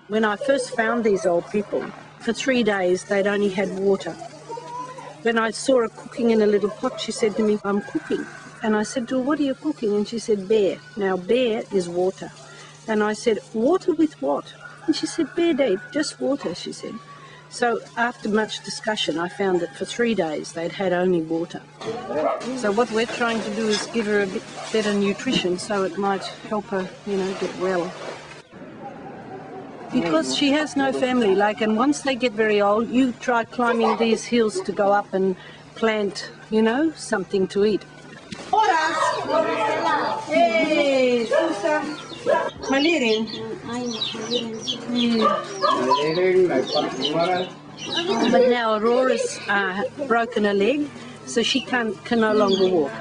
When I first found these old people, for 3 days they'd only had water. When I saw her cooking in a little pot, she said to me, "I'm cooking." And I said to her, "What are you cooking?" And she said, "Bear." Now, bear is water. And I said, "Water with what?" And she said, "Bear Dave, just water," she said. So after much discussion, I found that for 3 days they'd had only water. So what we're trying to do is give her a bit better nutrition so it might help her, get well. Because she has no family, and once they get very old, you try climbing these hills to go up and plant, something to eat. Hey, Susan. Malirin. But now Aurora's broken her leg, so she can no longer walk.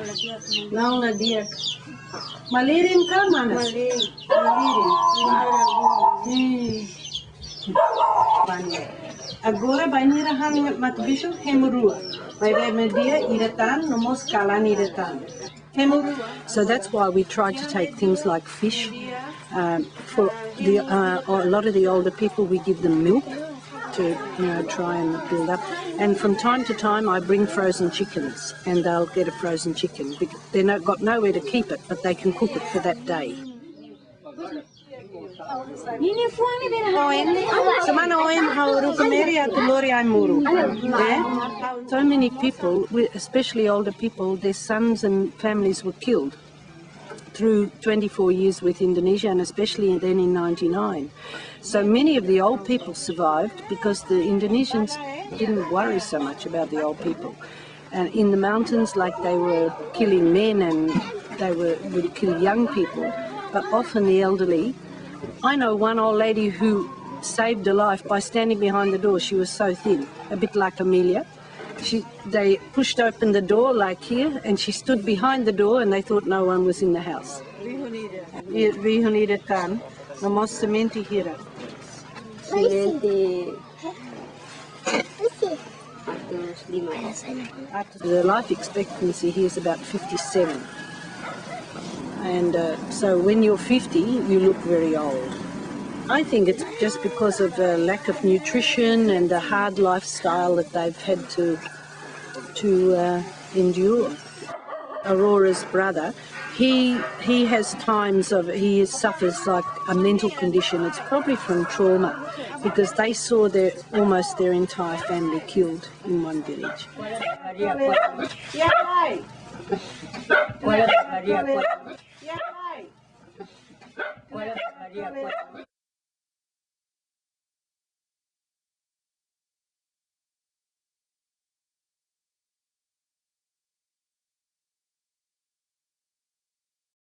Now, Nadia. Malirin ka, Manas? Agora vai nirahan matbisho hemurua. Vai remedia iratan nomos kalan iratan. So that's why we try to take things like fish. For a lot of the older people, we give them milk to try and build up. And from time to time, I bring frozen chickens, and they'll get a frozen chicken. They've got nowhere to keep it, but they can cook it for that day. So many people, especially older people, their sons and families were killed through 24 years with Indonesia, and especially then in 99. So many of the old people survived because the Indonesians didn't worry so much about the old people. And in the mountains, they were killing men and they would kill young people, but often the elderly. I know one old lady who saved her life by standing behind the door. She was so thin, a bit like Amelia. They pushed open the door like here, and she stood behind the door, and they thought no one was in the house. The life expectancy here is about 57. And so when you're 50, you look very old. I think it's just because of the lack of nutrition and the hard lifestyle that they've had to endure. Aurora's brother, he has times he suffers like a mental condition. It's probably from trauma, because they saw almost their entire family killed in one village.